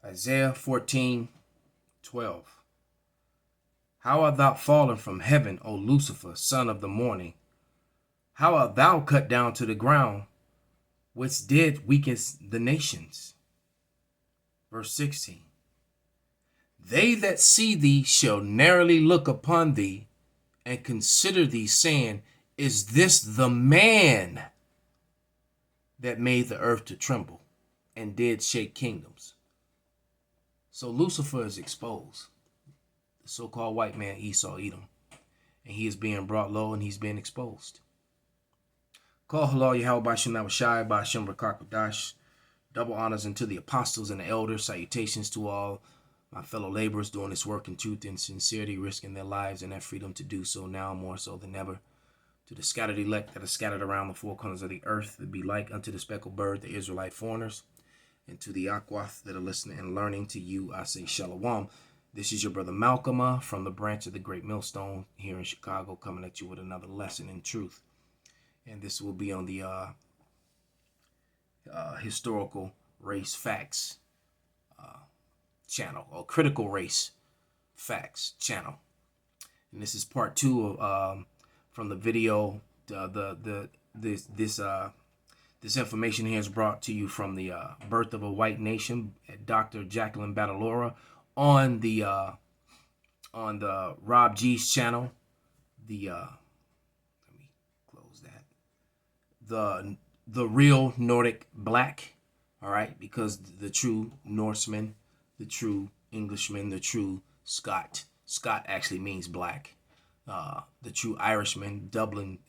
Isaiah 14:12. How art thou fallen from heaven, O Lucifer, son of the morning? How art thou cut down to the ground, which did weaken the nations? Verse 16. They that see thee shall narrowly look upon thee and consider thee, saying, is this the man that made the earth to tremble and did shake kingdoms? So Lucifer is exposed, the so-called white man Esau Edom, and he is being brought low and he's being exposed. Call halal Yahweh Shem Nabashai Ba'Shem Rakakadash. Double honors unto the apostles and the elders. Salutations to all my fellow laborers doing this work in truth and sincerity, risking their lives and their freedom to do so now more so than ever. To the scattered elect that are scattered around the four corners of the earth, that be like unto the speckled bird, the Israelite foreigners. And to the Aquath that are listening and learning, to you I say Shalom. This is your brother Malcolm from the branch of the Great Millstone here in Chicago, coming at you with another lesson in truth. And this will be on the historical race facts channel, or critical race facts channel. And this is part 2 of from the video. This information here is brought to you from the Birth of a White Nation at Dr. Jacqueline Badalora on the Rob G's channel. Let me close that. The real Nordic black, all right, because the true Norseman, the true Englishman, the true Scot actually means black. The true Irishman, Dublin,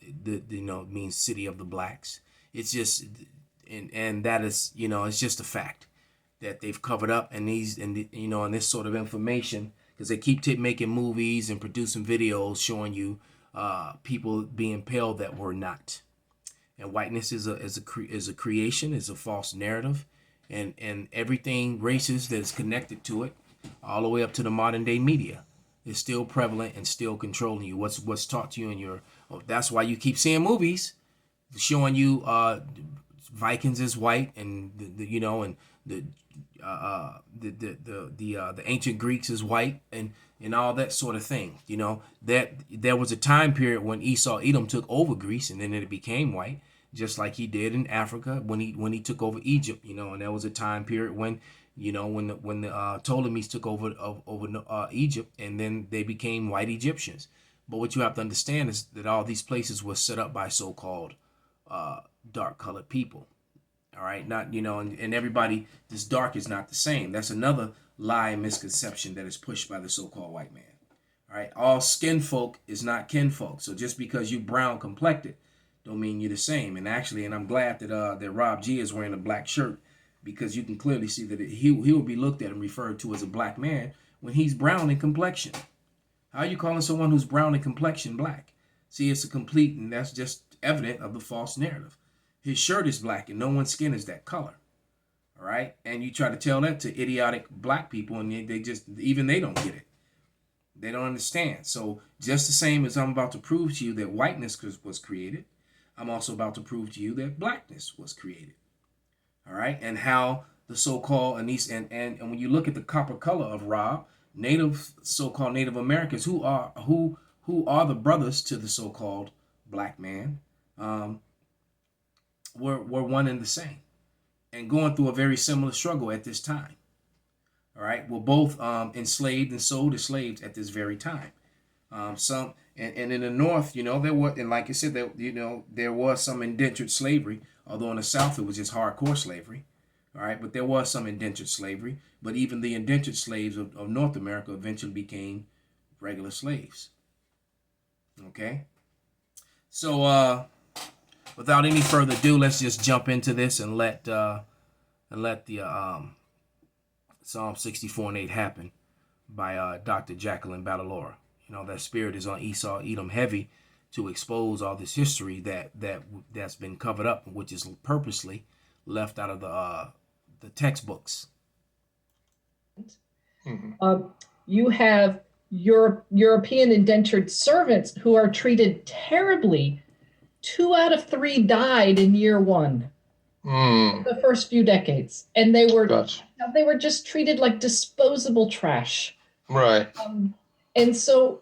means city of the blacks. It's just, and that is, it's just a fact that they've covered up, and and this sort of information, because they keep making movies and producing videos showing you people being pale that were not. And whiteness is a creation, is a false narrative, and everything racist that's connected to it, all the way up to the modern day media, is still prevalent and still controlling you. What's taught to you in your, that's why you keep seeing movies showing you Vikings is white, and the ancient Greeks is white, and all that sort of thing. That there was a time period when Esau Edom took over Greece, and then it became white, just like he did in Africa when he took over Egypt. And there was a time period when when the Ptolemies took over Egypt, and then they became white Egyptians. But what you have to understand is that all these places were set up by so-called dark colored people. All right, not and everybody this dark is not the same. That's another lie and misconception that is pushed by the so-called white man. All right, all skin folk is not kinfolk. So just because you brown complected don't mean you're the same. And actually, and I'm glad that Rob G is wearing a black shirt, because you can clearly see that he will be looked at and referred to as a black man when he's brown in complexion. How are you calling someone who's brown in complexion black? See, it's a complete, and that's just evident of the false narrative. His shirt is black and no one's skin is that color. All right? And you try to tell that to idiotic black people, and they just, even they don't get it. They don't understand. So just the same as I'm about to prove to you that whiteness was created, I'm also about to prove to you that blackness was created. All right, and how the so-called and when you look at the copper color of Rob, so-called Native Americans, who are the brothers to the so-called black man, were one and the same, and going through a very similar struggle at this time. All right, we're both enslaved and sold as slaves at this very time. Some and in the North, there were, and like I said, there was some indentured slavery. Although in the South it was just hardcore slavery, all right, but there was some indentured slavery. But even the indentured slaves of North America eventually became regular slaves. Okay, so without any further ado, let's just jump into this and let the Psalm 64:8 happen by Dr. Jacqueline Badalora. That spirit is on Esau Edom heavy to expose all this history that's been covered up, which is purposely left out of the textbooks. Mm-hmm. You have European indentured servants who are treated terribly. 2 out of 3 died in year 1, the first few decades, and they were They were just treated like disposable trash. Right. And so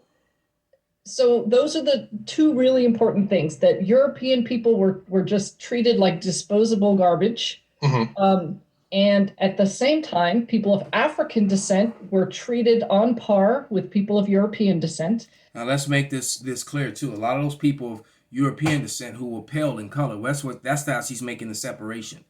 those are the two really important things, that European people were just treated like disposable garbage. Hmm. And at the same time, people of African descent were treated on par with people of European descent. Now let's make this clear too. A lot of those people of European descent who were pale in color, that's how she's making the separation.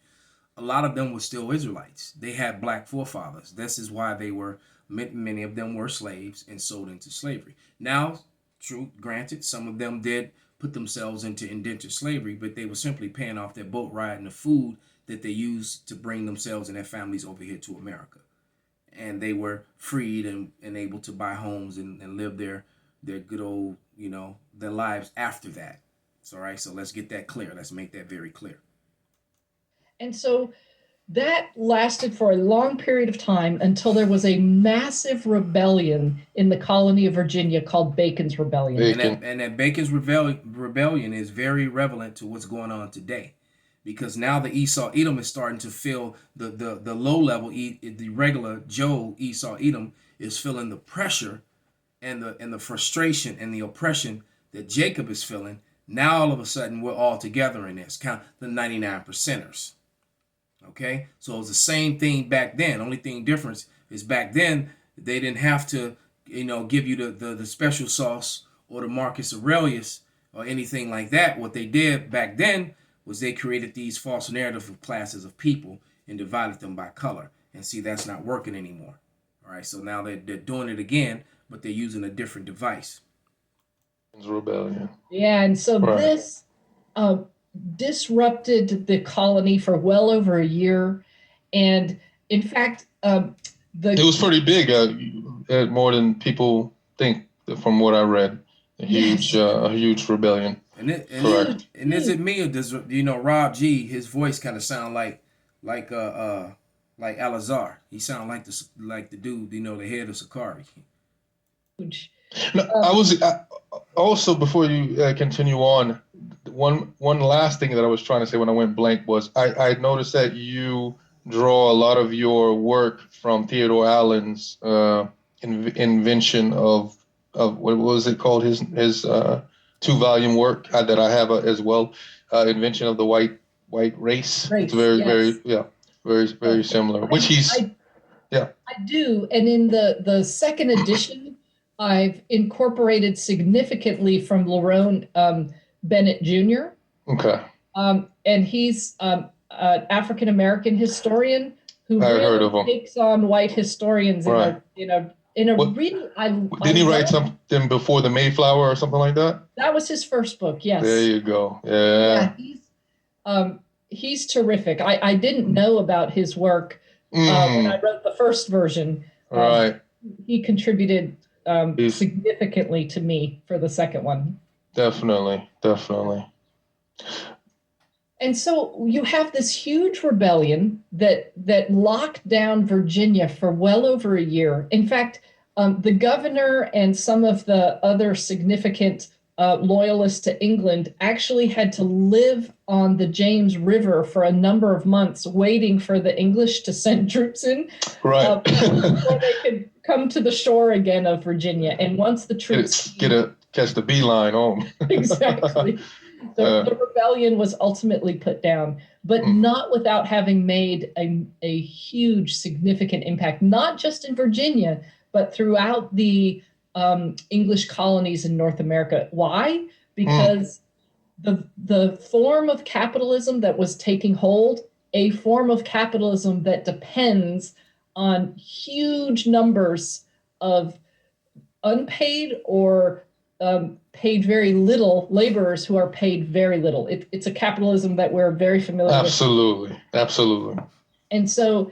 A lot of them were still Israelites. They had black forefathers. This is why they were, many of them were slaves and sold into slavery. Now, true, granted, some of them did put themselves into indentured slavery, but they were simply paying off their boat ride and the food that they used to bring themselves and their families over here to America. And they were freed and able to buy homes and live their good old, their lives after that. So, all right, so let's get that clear. Let's make that very clear. And so that lasted for a long period of time until there was a massive rebellion in the colony of Virginia called Bacon's Rebellion. And that Bacon's rebellion is very relevant to what's going on today, because now the Esau Edom is starting to feel the low level, the regular Joe Esau Edom is feeling the pressure and the frustration and the oppression that Jacob is feeling. Now all of a sudden we're all together in this. Count the 99 percenters. Okay, so it was the same thing back then. Only thing difference is back then they didn't have to, give you the special sauce or the Marcus Aurelius or anything like that. What they did back then was they created these false narrative of classes of people and divided them by color. And see, that's not working anymore. All right, so now they're doing it again, but they're using a different device. Rebellion. Yeah, and so this disrupted the colony for well over a year, and in fact, it was pretty big, more than people think. From what I read, a huge rebellion. And is it me, or does Rob G, his voice kind of sound like Alazar? He sound like the dude, the head of Sakari. Huge. No, also, before you continue on, one last thing that I was trying to say when I went blank was I noticed that you draw a lot of your work from Theodore Allen's invention of what was it called, his 2-volume work that I have as well, invention of the white race. It's very similar. Which I do, and in the second edition, I've incorporated significantly from Lerone Bennett Jr. Okay. And he's an African-American historian who really takes on white historians in a really. Didn't he write something before the Mayflower or something like that? That was his first book. Yes. There you go. Yeah. He's terrific. I didn't know about his work when I wrote the first version. Right. He contributed significantly to me for the second one. Definitely. And so you have this huge rebellion that locked down Virginia for well over a year. In fact, the governor and some of the other significant loyalists to England actually had to live on the James River for a number of months, waiting for the English to send troops in, before they could come to the shore again of Virginia. And once the troops catch the beeline home. Exactly. So the rebellion was ultimately put down, but not without having made a huge, significant impact, not just in Virginia, but throughout the English colonies in North America. Why? Because the form of capitalism that was taking hold, a form of capitalism that depends on huge numbers of unpaid or paid very little laborers who are paid very little. It's a capitalism that we're very familiar with. Absolutely. And so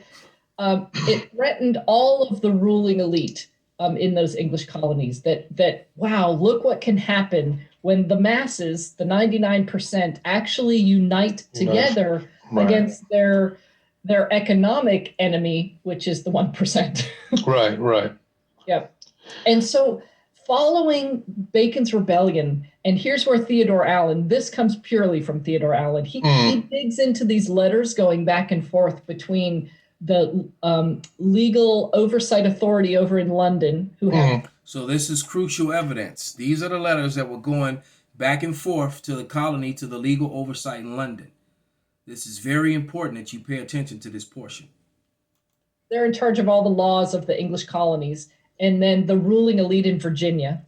it threatened all of the ruling elite in those English colonies that, wow, look what can happen when the masses, the 99%, actually unite together against their economic enemy, which is the 1%. Right. Yep. And so following Bacon's Rebellion, and here's where Theodore Allen, this comes purely from Theodore Allen. He digs into these letters going back and forth between the legal oversight authority over in London, who had. So this is crucial evidence. These are the letters that were going back and forth to the colony, to the legal oversight in London. This is very important that you pay attention to this portion. They're in charge of all the laws of the English colonies, and then the ruling elite in Virginia.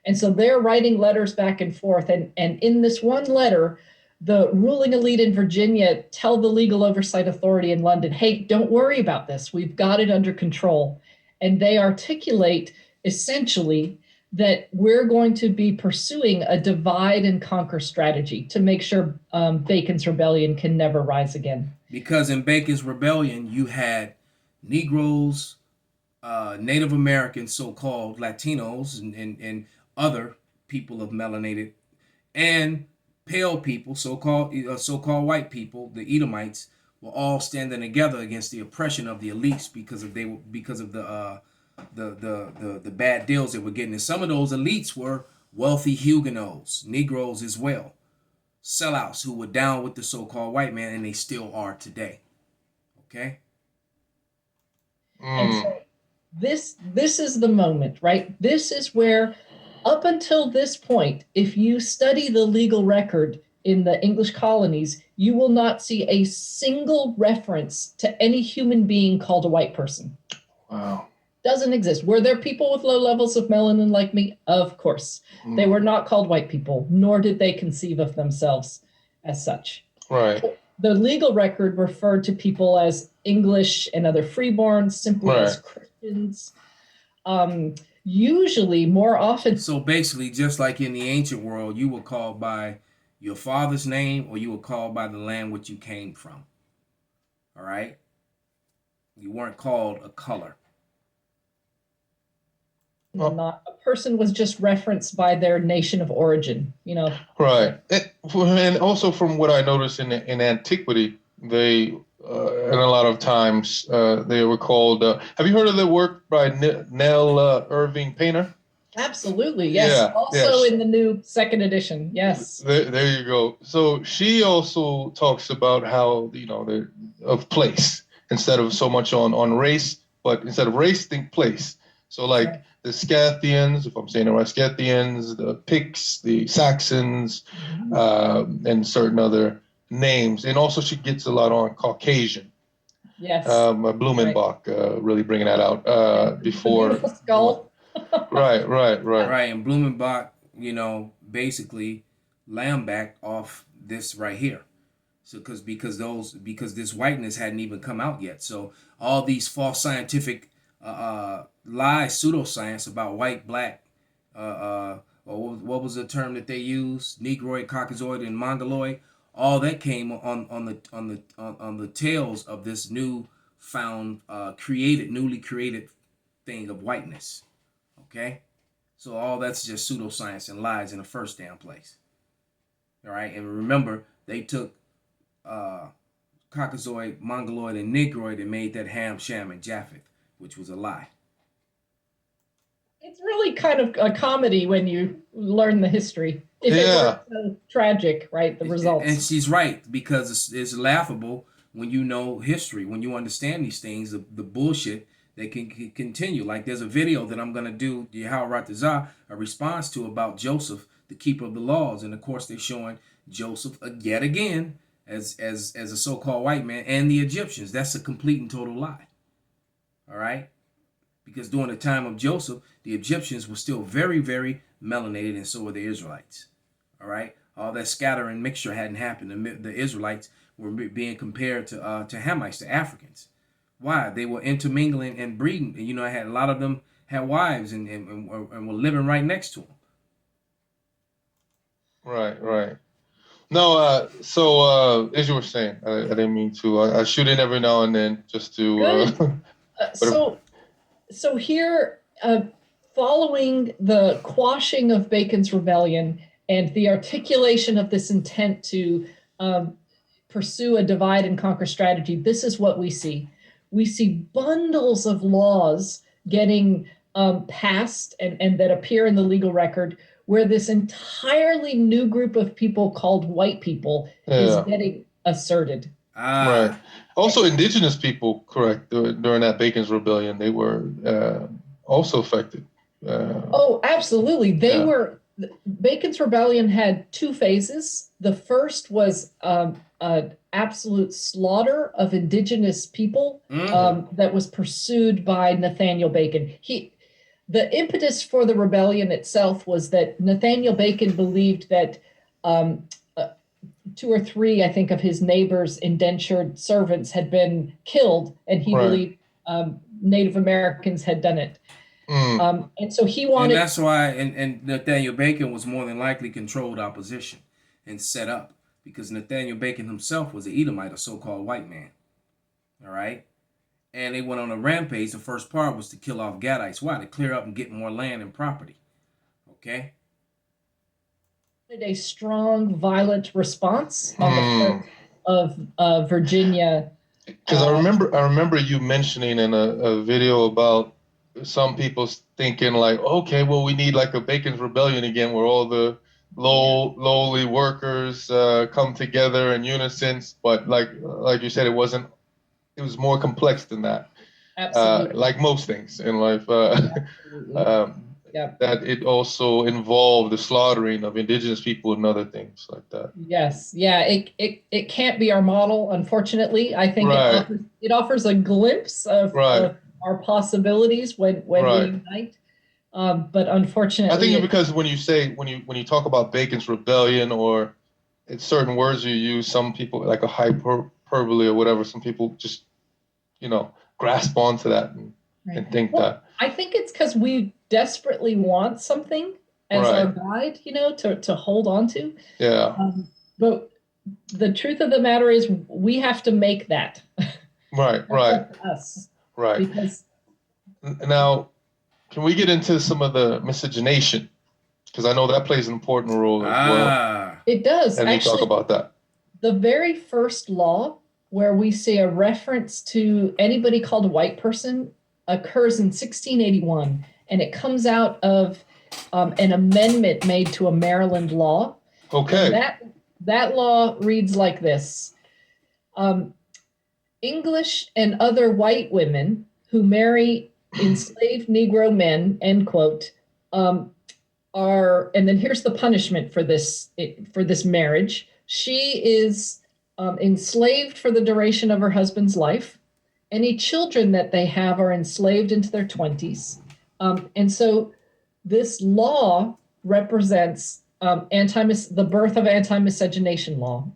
And so they're writing letters back and forth. And in this one letter, the ruling elite in Virginia tell the legal oversight authority in London, hey, don't worry about this. We've got it under control. And they articulate essentially that we're going to be pursuing a divide and conquer strategy to make sure Bacon's rebellion can never rise again. Because in Bacon's rebellion, you had Negroes, Native Americans, so-called Latinos, and other people of melanated, and pale people, so-called white people, the Edomites, were all standing together against the oppression of the elites because of the bad deals they were getting. And some of those elites were wealthy Huguenots, Negroes as well, sellouts who were down with the so-called white man, and they still are today. Okay. And so this is the moment, right? This is where, up until this point, if you study the legal record in the English colonies, you will not see a single reference to any human being called a white person. Wow. Doesn't exist. Were there people with low levels of melanin like me? Of course. They were not called white people, nor did they conceive of themselves as such. Right. The legal record referred to people as English and other freeborns, simply as Christians. Usually, more often. So basically, just like in the ancient world, you were called by your father's name, or you were called by the land which you came from. All right? You weren't called a color. Not a person was just referenced by their nation of origin, you know. Right. And also from what I noticed in antiquity, they and a lot of times they were called. Have you heard of the work by Nell Irving Painter? Absolutely, yes. Yeah, also in the new second edition, yes. There you go. So she also talks about how, you know, of place instead of so much on race, but instead of race, think place. So like the Scythians, if I'm saying it right, Scythians, the Picts, the Saxons, and certain other names. And also she gets a lot on Caucasian. Yes. Blumenbach really bringing that out before. The skull. Right. Right, and Blumenbach, you know, basically lambacked off this right here. So because this whiteness hadn't even come out yet. So all these false scientific lies, pseudoscience about white, black, or what was the term that they used? Negroid, Caucasoid, and Mongoloid. All that came on the tails of this newly created thing of whiteness. Okay, so all that's just pseudoscience and lies in the first damn place. All right, and remember they took Caucasoid, Mongoloid, and Negroid and made that Ham, Sham, and Japheth, which was a lie. It's really kind of a comedy when you learn the history. If it were so tragic, right? The results. And she's right, because it's laughable when you know history, when you understand these things, the bullshit that can continue. Like there's a video that I'm going to do, Yehoratazah, a response to about Joseph, the keeper of the laws. And of course, they're showing Joseph yet again as a so-called white man and the Egyptians. That's a complete and total lie. All right? Because during the time of Joseph, the Egyptians were still very, very melanated, and so were the Israelites. All right? All that scatter and mixture hadn't happened. The Israelites were being compared to Hamites, to Africans. Why? They were intermingling and breeding. And, you know, I had a lot of them had wives and were living right next to them. Right. No, so as you were saying, I didn't mean to. I shoot in every now and then just to. So here, following the quashing of Bacon's rebellion and the articulation of this intent to pursue a divide and conquer strategy, this is what we see. We see bundles of laws getting passed and that appear in the legal record, where this entirely new group of people called white people is getting asserted. Right. Ah, Also, indigenous people, correct, during that Bacon's Rebellion, they were also affected. Oh, absolutely. They Yeah. were, Bacon's Rebellion had two phases. The first was an absolute slaughter of indigenous people that was pursued by Nathaniel Bacon. The impetus for the rebellion itself was that Nathaniel Bacon believed that um, uh, two or three, I think, of his neighbors' indentured servants had been killed, and he Right. believed Native Americans had done it. Mm. And so he and wanted. that's why, and Nathaniel Bacon was more than likely controlled opposition and set up because Nathaniel Bacon himself was an Edomite, a so-called white man. All right, and they went on a rampage. The first part was to kill off Gadites. Why? To clear up and get more land and property. Okay. A strong, violent response on the Mm. part of Virginia. Because I remember you mentioning in a video about some people thinking like, okay, well, we need like a Bacon's Rebellion again, where all the lowly workers come together in unison. But like you said, it wasn't. It was more complex than that. Absolutely. Like most things in life, Absolutely. um, Yeah. that it also involved the slaughtering of indigenous people and other things like that. Yes. Yeah. It can't be our model, unfortunately. I think Right. it offers a glimpse Right. of our possibilities when we Right. unite. But I unfortunately, think because when you talk about Bacon's Rebellion or it's certain words you use, some people like a hyperbole or whatever, some people just grasp onto that and think well, that. I think it's because we desperately want something as our Right. guide, to hold on to. Yeah. But the truth of the matter is, we have to make that. Right. That's Right. up to us. Right. Because Now, can we get into some of the miscegenation? Because I know that plays an important role as well. Ah. It does. And you talk Actually, about that. the very first law where we see a reference to anybody called a white person occurs in 1681, and it comes out of an amendment made to a Maryland law. Okay. And that law reads like this. English and other white women who marry enslaved Negro men, end quote, are, and then here's the punishment for this marriage. She is enslaved for the duration of her husband's life. Any children that they have are enslaved into their 20s. And so this law represents the birth of anti-miscegenation law.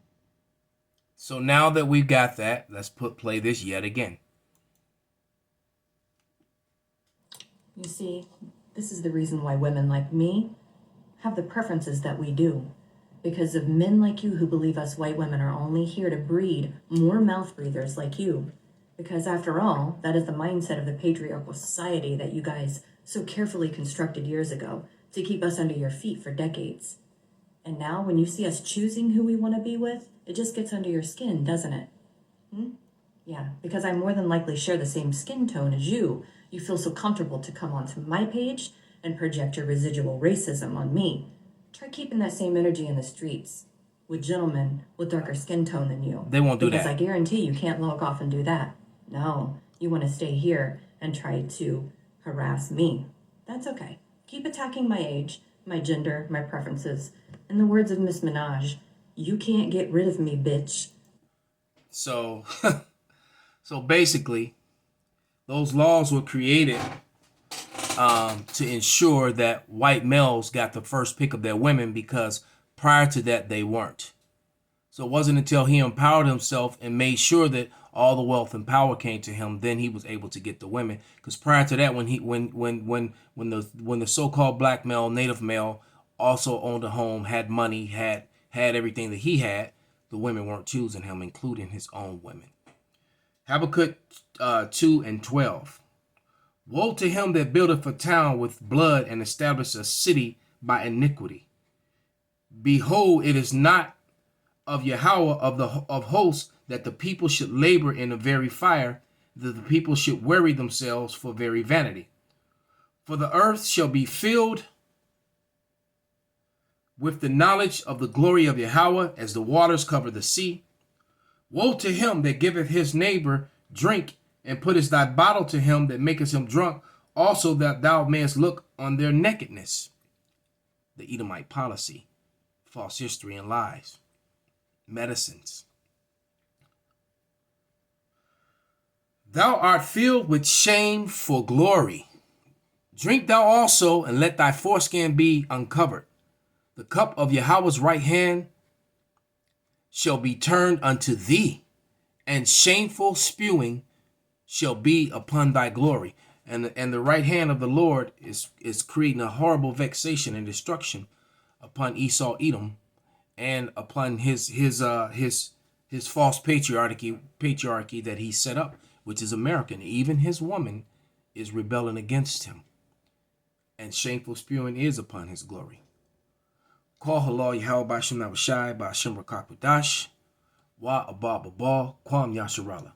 So now that we've got that, let's play this yet again. You see, this is the reason why women like me have the preferences that we do. Because of men like you who believe us white women are only here to breed more mouth breathers like you. Because after all, that is the mindset of the patriarchal society that you guys so carefully constructed years ago to keep us under your feet for decades. And now when you see us choosing who we want to be with, it just gets under your skin, doesn't it? Yeah, because I more than likely share the same skin tone as you. You feel so comfortable to come onto my page and project your residual racism on me. Try keeping that same energy in the streets with gentlemen with darker skin tone than you. They won't do because that. I guarantee you can't log off and do that. No, you want to stay here and try to harass me. That's okay. Keep attacking my age, my gender, my preferences. In the words of Miss Minaj, you can't get rid of me, bitch. So, so basically, those laws were created to ensure that white males got the first pick of their women because prior to that they weren't. So it wasn't until he empowered himself and made sure that all the wealth and power came to him, then he was able to get the women. Because prior to that, when the so-called black male, native male, also owned a home, had money, had everything that he had, the women weren't choosing him, including his own women. Habakkuk 2:12. Woe to him that buildeth a town with blood and establisheth a city by iniquity. Behold, it is not of Yahweh of hosts that the people should labor in the very fire, that the people should weary themselves for very vanity. For the earth shall be filled with the knowledge of the glory of Yahweh as the waters cover the sea. Woe to him that giveth his neighbor drink, and puttest thy bottle to him that maketh him drunk, also that thou mayest look on their nakedness. The Edomite policy, false history and lies, medicines. Thou art filled with shame for glory. Drink thou also, and let thy foreskin be uncovered. The cup of Yahweh's right hand shall be turned unto thee, and shameful spewing shall be upon thy glory. And the right hand of the Lord is creating a horrible vexation and destruction upon Esau Edom, and upon his false patriarchy that he set up, which is American. Even his woman is rebelling against him, and shameful spewing is upon his glory. Call halal Yahweh Bashim Nabashai Bashim Rakakudash Wa Abba Baba Kwam Yasharala.